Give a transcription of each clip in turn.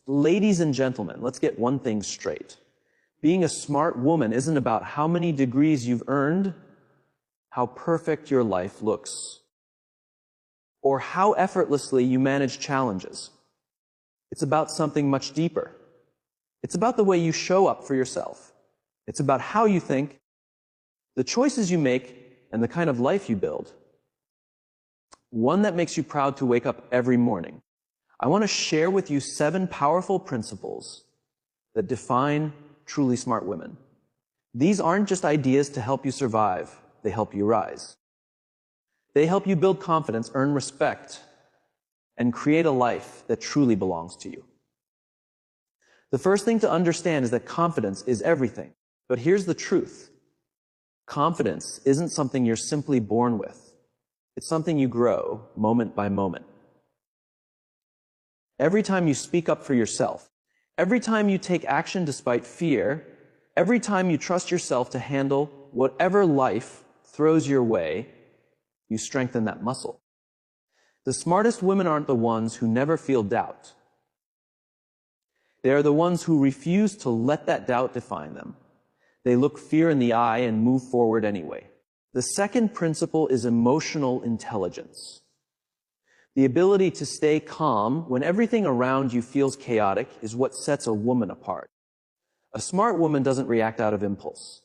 Ladies and gentlemen, let's get one thing straight. Being a smart woman isn't about how many degrees you've earned, how perfect your life looks, or how effortlessly you manage challenges. It's about something much deeper. It's about the way you show up for yourself. It's about how you think, the choices you make, and the kind of life you build. One that makes you proud to wake up every morning. I want to share with you 7 powerful principles that define truly smart women. These aren't just ideas to help you survive. They help you rise. They help you build confidence, earn respect, and create a life that truly belongs to you. The first thing to understand is that confidence is everything. But here's the truth. Confidence isn't something you're simply born with. It's something you grow moment by moment. Every time you speak up for yourself, every time you take action despite fear, every time you trust yourself to handle whatever life throws your way, you strengthen that muscle. The smartest women aren't the ones who never feel doubt. They are the ones who refuse to let that doubt define them. They look fear in the eye and move forward anyway. The second principle is emotional intelligence. The ability to stay calm when everything around you feels chaotic is what sets a woman apart. A smart woman doesn't react out of impulse.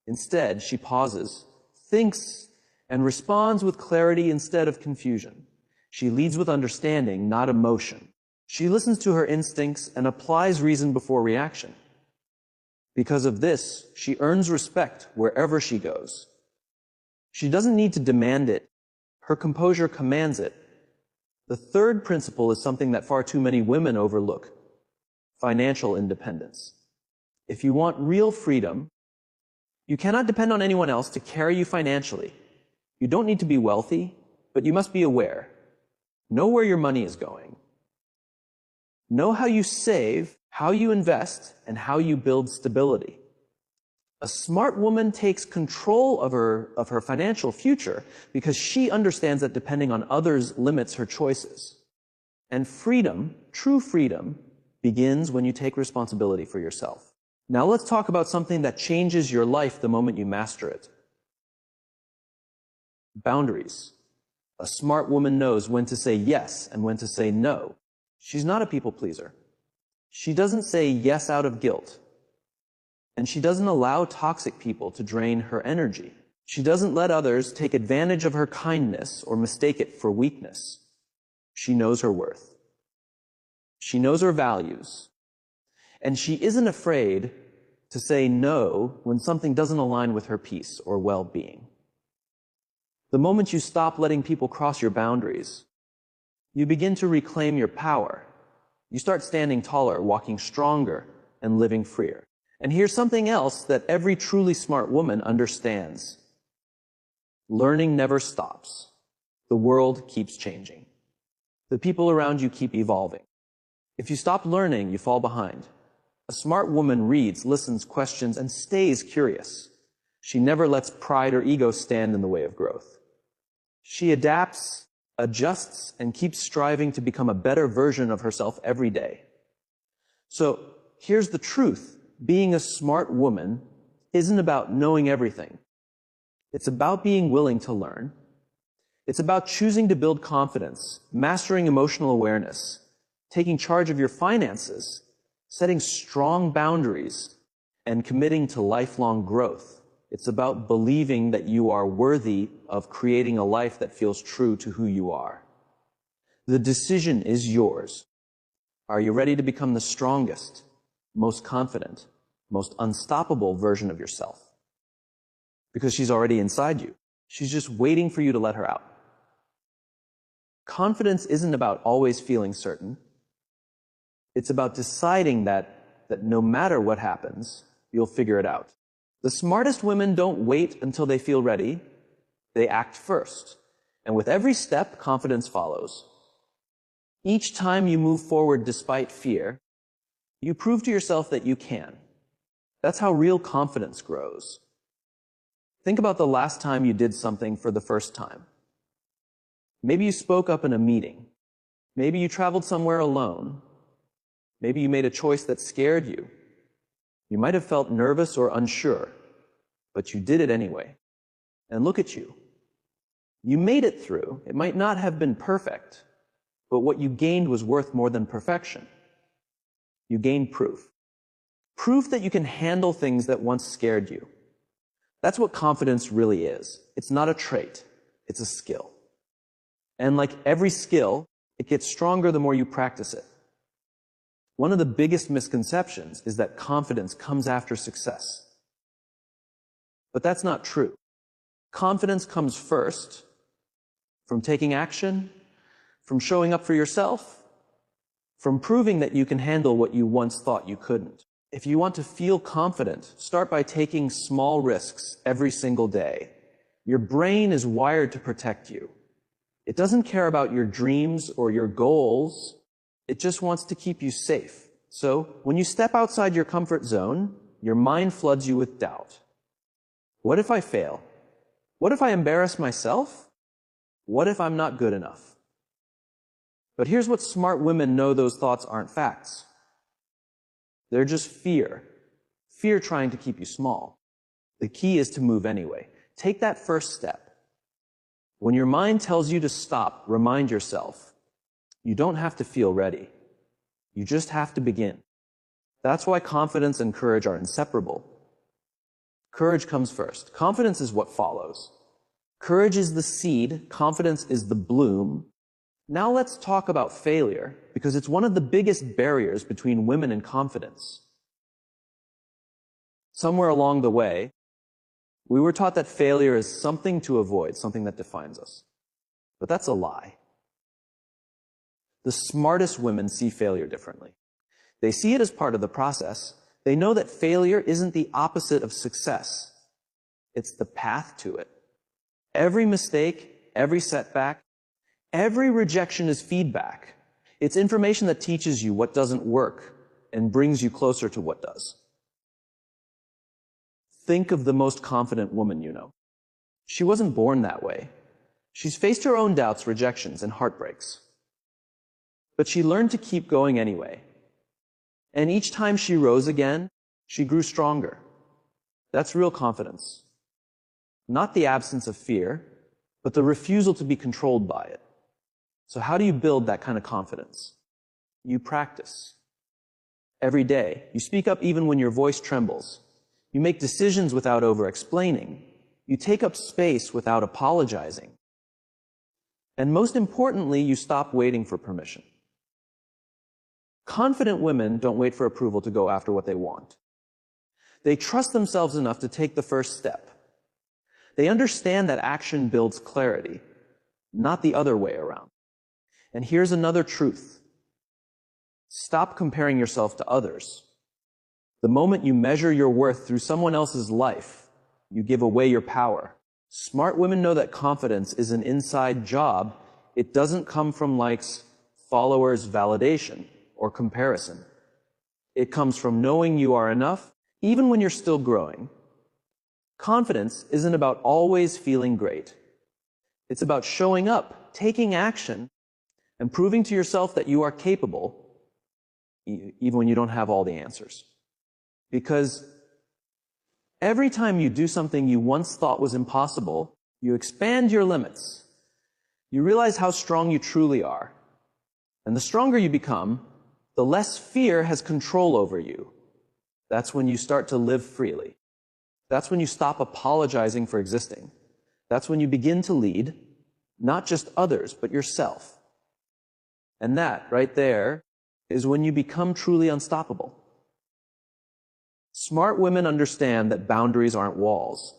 Instead, she pauses, thinks, and responds with clarity instead of confusion. She leads with understanding, not emotion. She listens to her instincts and applies reason before reaction. Because of this, she earns respect wherever she goes. She doesn't need to demand it. Her composure commands it. The third principle is something that far too many women overlook: financial independence. If you want real freedom, you cannot depend on anyone else to carry you financially. You don't need to be wealthy, but you must be aware. Know where your money is going. Know how you save, how you invest, and how you build stability. A smart woman takes control of her financial future because she understands that depending on others limits her choices. And freedom, true freedom, begins when you take responsibility for yourself. Now let's talk about something that changes your life the moment you master it. Boundaries. A smart woman knows when to say yes and when to say no. She's not a people pleaser. She doesn't say yes out of guilt. And she doesn't allow toxic people to drain her energy. She doesn't let others take advantage of her kindness or mistake it for weakness. She knows her worth. She knows her values. And she isn't afraid to say no when something doesn't align with her peace or well-being. The moment you stop letting people cross your boundaries, you begin to reclaim your power. You start standing taller, walking stronger, and living freer. And here's something else that every truly smart woman understands. Learning never stops. The world keeps changing. The people around you keep evolving. If you stop learning, you fall behind. A smart woman reads, listens, questions, and stays curious. She never lets pride or ego stand in the way of growth. She adapts, adjusts, and keeps striving to become a better version of herself every day. So here's the truth. Being a smart woman isn't about knowing everything. It's about being willing to learn. It's about choosing to build confidence, mastering emotional awareness, taking charge of your finances, setting strong boundaries, and committing to lifelong growth. It's about believing that you are worthy of creating a life that feels true to who you are. The decision is yours. Are you ready to become the strongest, most confident, most unstoppable version of yourself? Because she's already inside you. She's just waiting for you to let her out. Confidence isn't about always feeling certain. It's about deciding that no matter what happens, you'll figure it out. The smartest women don't wait until they feel ready. They act first. And with every step, confidence follows. Each time you move forward despite fear, you prove to yourself that you can. That's how real confidence grows. Think about the last time you did something for the first time. Maybe you spoke up in a meeting. Maybe you traveled somewhere alone. Maybe you made a choice that scared you. You might have felt nervous or unsure, but you did it anyway. And look at you. You made it through. It might not have been perfect, but what you gained was worth more than perfection. You gained proof. Proof that you can handle things that once scared you. That's what confidence really is. It's not a trait. It's a skill. And like every skill, it gets stronger the more you practice it. One of the biggest misconceptions is that confidence comes after success. But that's not true. Confidence comes first from taking action, from showing up for yourself, from proving that you can handle what you once thought you couldn't. If you want to feel confident, start by taking small risks every single day. Your brain is wired to protect you. It doesn't care about your dreams or your goals. It just wants to keep you safe. So, when you step outside your comfort zone, your mind floods you with doubt. What if I fail? What if I embarrass myself? What if I'm not good enough? But here's what smart women know: those thoughts aren't facts. They're just fear. Fear trying to keep you small. The key is to move anyway. Take that first step. When your mind tells you to stop, remind yourself, you don't have to feel ready. You just have to begin. That's why confidence and courage are inseparable. Courage comes first. Confidence is what follows. Courage is the seed. Confidence is the bloom. Now let's talk about failure, because it's one of the biggest barriers between women and confidence. Somewhere along the way, we were taught that failure is something to avoid, something that defines us. But that's a lie. The smartest women see failure differently. They see it as part of the process. They know that failure isn't the opposite of success. It's the path to it. Every mistake, every setback, every rejection is feedback. It's information that teaches you what doesn't work and brings you closer to what does. Think of the most confident woman you know. She wasn't born that way. She's faced her own doubts, rejections, and heartbreaks. But she learned to keep going anyway. And each time she rose again, she grew stronger. That's real confidence. Not the absence of fear, but the refusal to be controlled by it. So how do you build that kind of confidence? You practice. Every day, you speak up even when your voice trembles. You make decisions without over-explaining. You take up space without apologizing. And most importantly, you stop waiting for permission. Confident women don't wait for approval to go after what they want. They trust themselves enough to take the first step. They understand that action builds clarity, not the other way around. And here's another truth. Stop comparing yourself to others. The moment you measure your worth through someone else's life, you give away your power. Smart women know that confidence is an inside job. It doesn't come from likes, followers, validation, or comparison. It comes from knowing you are enough, even when you're still growing. Confidence isn't about always feeling great. It's about showing up, taking action, and proving to yourself that you are capable, even when you don't have all the answers. Because every time you do something you once thought was impossible, you expand your limits. You realize how strong you truly are. And the stronger you become, the less fear has control over you. That's when you start to live freely. That's when you stop apologizing for existing. That's when you begin to lead, not just others, but yourself. And that, right there, is when you become truly unstoppable. Smart women understand that boundaries aren't walls.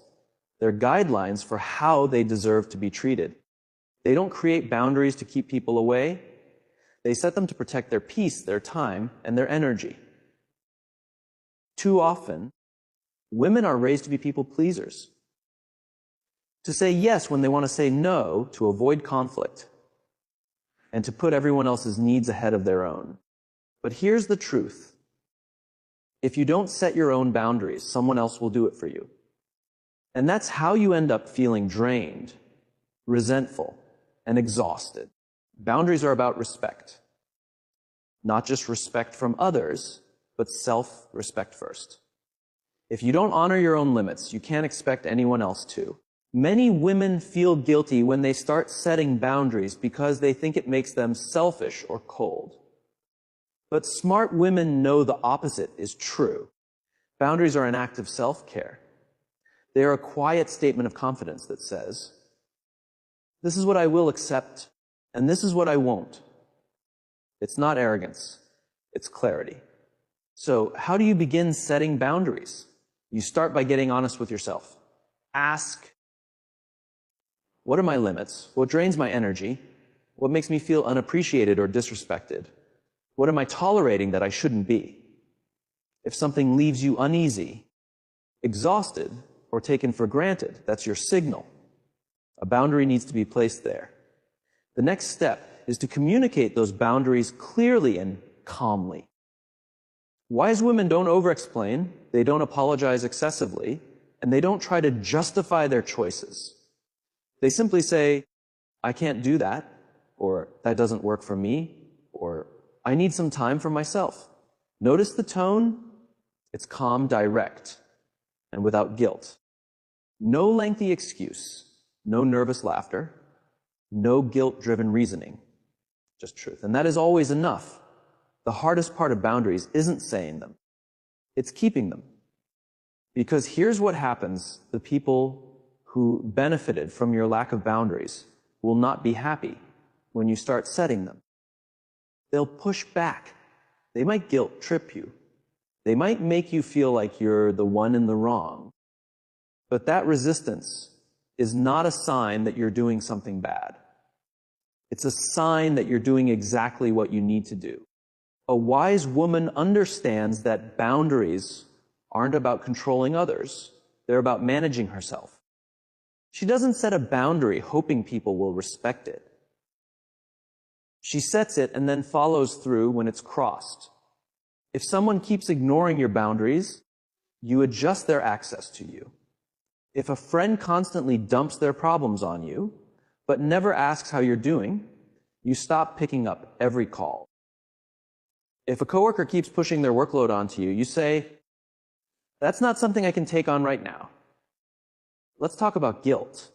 They're guidelines for how they deserve to be treated. They don't create boundaries to keep people away. They set them to protect their peace, their time, and their energy. Too often, women are raised to be people pleasers. To say yes when they want to say no, to avoid conflict, and to put everyone else's needs ahead of their own. But here's the truth. If you don't set your own boundaries, someone else will do it for you. And that's how you end up feeling drained, resentful, and exhausted. Boundaries are about respect. Not just respect from others, but self-respect first. If you don't honor your own limits, you can't expect anyone else to. Many women feel guilty when they start setting boundaries because they think it makes them selfish or cold. But smart women know the opposite is true. Boundaries are an act of self-care. They are a quiet statement of confidence that says, this is what I will accept, and this is what I won't. It's not arrogance, it's clarity. So how do you begin setting boundaries? You start by getting honest with yourself. Ask, what are my limits? What drains my energy? What makes me feel unappreciated or disrespected? What am I tolerating that I shouldn't be? If something leaves you uneasy, exhausted, or taken for granted, that's your signal. A boundary needs to be placed there. The next step is to communicate those boundaries clearly and calmly. Wise women don't over-explain, they don't apologize excessively, and they don't try to justify their choices. They simply say, I can't do that, or that doesn't work for me, or I need some time for myself. Notice the tone? It's calm, direct, and without guilt. No lengthy excuse, no nervous laughter, no guilt-driven reasoning, just truth. And that is always enough. The hardest part of boundaries isn't saying them, it's keeping them. Because here's what happens: the people who benefited from your lack of boundaries will not be happy when you start setting them. They'll push back. They might guilt trip you. They might make you feel like you're the one in the wrong. But that resistance is not a sign that you're doing something bad. It's a sign that you're doing exactly what you need to do. A wise woman understands that boundaries aren't about controlling others. They're about managing herself. She doesn't set a boundary hoping people will respect it. She sets it and then follows through when it's crossed. If someone keeps ignoring your boundaries, you adjust their access to you. If a friend constantly dumps their problems on you, but never asks how you're doing, you stop picking up every call. If a coworker keeps pushing their workload onto you, you say, that's not something I can take on right now. Let's talk about guilt,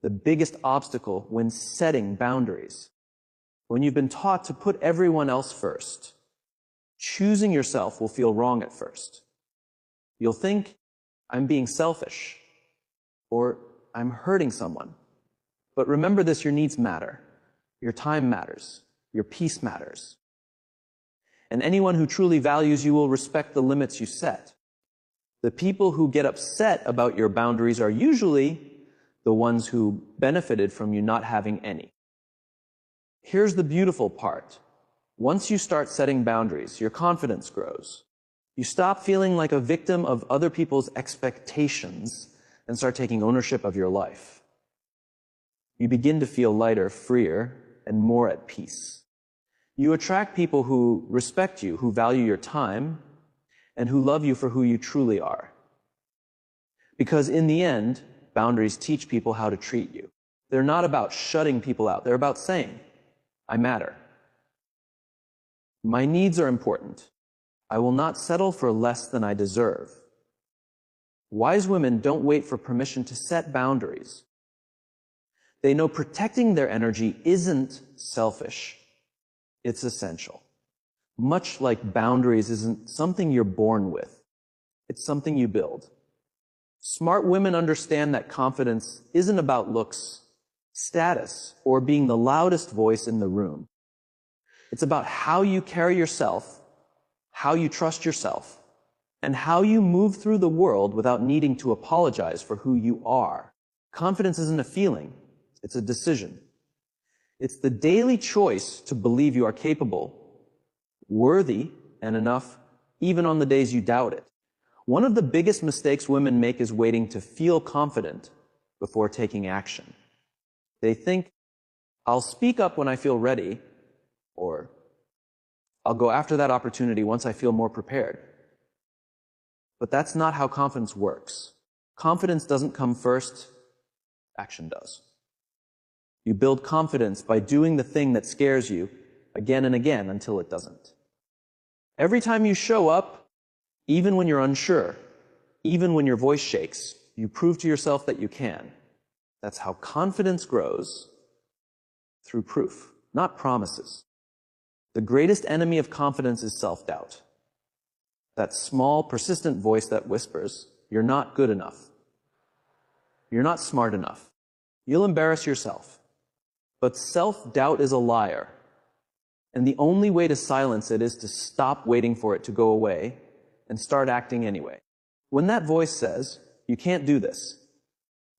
the biggest obstacle when setting boundaries. When you've been taught to put everyone else first, choosing yourself will feel wrong at first. You'll think, I'm being selfish, or I'm hurting someone. But remember this, your needs matter. Your time matters. Your peace matters. And anyone who truly values you will respect the limits you set. The people who get upset about your boundaries are usually the ones who benefited from you not having any. Here's the beautiful part. Once you start setting boundaries, your confidence grows. You stop feeling like a victim of other people's expectations and start taking ownership of your life. You begin to feel lighter, freer, and more at peace. You attract people who respect you, who value your time, and who love you for who you truly are. Because in the end, boundaries teach people how to treat you. They're not about shutting people out. They're about saying, I matter. My needs are important. I will not settle for less than I deserve. Wise women don't wait for permission to set boundaries. They know protecting their energy isn't selfish. It's essential. Much like boundaries isn't something you're born with. It's something you build. Smart women understand that confidence isn't about looks, status, or being the loudest voice in the room. It's about how you carry yourself, how you trust yourself, and how you move through the world without needing to apologize for who you are. Confidence isn't a feeling, it's a decision. It's the daily choice to believe you are capable, worthy, and enough, even on the days you doubt it. One of the biggest mistakes women make is waiting to feel confident before taking action. They think, I'll speak up when I feel ready, or I'll go after that opportunity once I feel more prepared. But that's not how confidence works. Confidence doesn't come first, action does. You build confidence by doing the thing that scares you again and again until it doesn't. Every time you show up, even when you're unsure, even when your voice shakes, you prove to yourself that you can. That's how confidence grows, through proof, not promises. The greatest enemy of confidence is self-doubt. That small, persistent voice that whispers, "You're not good enough. You're not smart enough. You'll embarrass yourself." But self-doubt is a liar. And the only way to silence it is to stop waiting for it to go away and start acting anyway. When that voice says, "You can't do this,"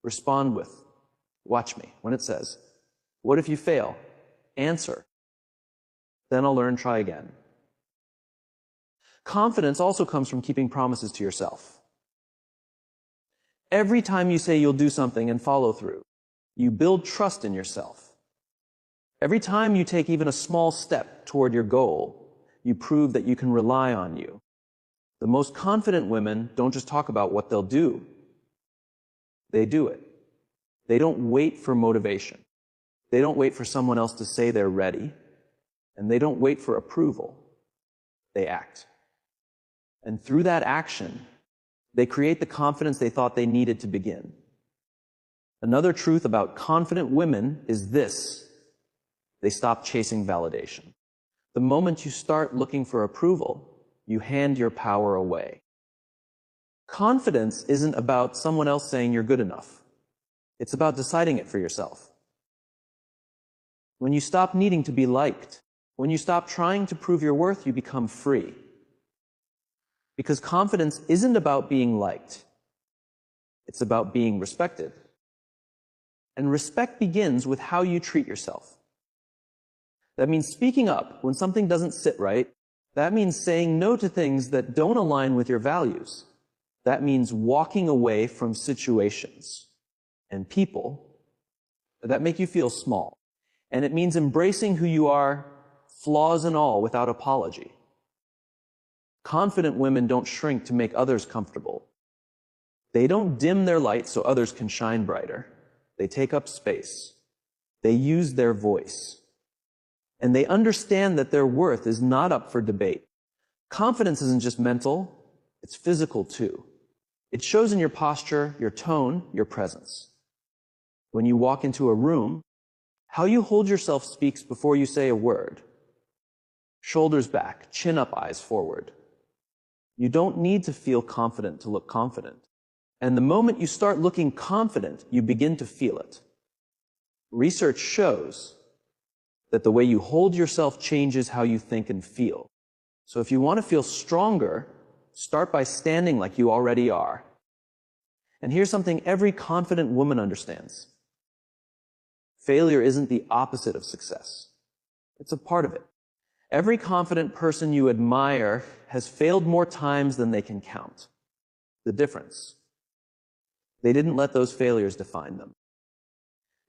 respond with, "Watch me." When it says, "What if you fail?" Answer, "Then I'll learn, try again." Confidence also comes from keeping promises to yourself. Every time you say you'll do something and follow through, you build trust in yourself. Every time you take even a small step toward your goal, you prove that you can rely on you. The most confident women don't just talk about what they'll do. They do it. They don't wait for motivation. They don't wait for someone else to say they're ready. And they don't wait for approval. They act. And through that action, they create the confidence they thought they needed to begin. Another truth about confident women is this: they stop chasing validation. The moment you start looking for approval, you hand your power away. Confidence isn't about someone else saying you're good enough. It's about deciding it for yourself. When you stop needing to be liked, when you stop trying to prove your worth, you become free. Because confidence isn't about being liked. It's about being respected. And respect begins with how you treat yourself. That means speaking up when something doesn't sit right. That means saying no to things that don't align with your values. That means walking away from situations and people that make you feel small. And it means embracing who you are, flaws and all, without apology. Confident women don't shrink to make others comfortable. They don't dim their light so others can shine brighter. They take up space. They use their voice. And they understand that their worth is not up for debate. Confidence isn't just mental, it's physical too. It shows in your posture, your tone, your presence. When you walk into a room, how you hold yourself speaks before you say a word. Shoulders back, chin up, eyes forward. You don't need to feel confident to look confident. And the moment you start looking confident, you begin to feel it. Research shows that the way you hold yourself changes how you think and feel. So if you want to feel stronger, start by standing like you already are. And here's something every confident woman understands. Failure isn't the opposite of success. It's a part of it. Every confident person you admire has failed more times than they can count. The difference: they didn't let those failures define them.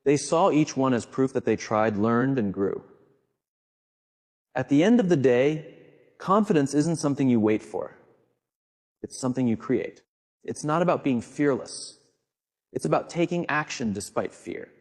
They saw each one as proof that they tried, learned, and grew. At the end of the day, confidence isn't something you wait for. It's something you create. It's not about being fearless. It's about taking action despite fear.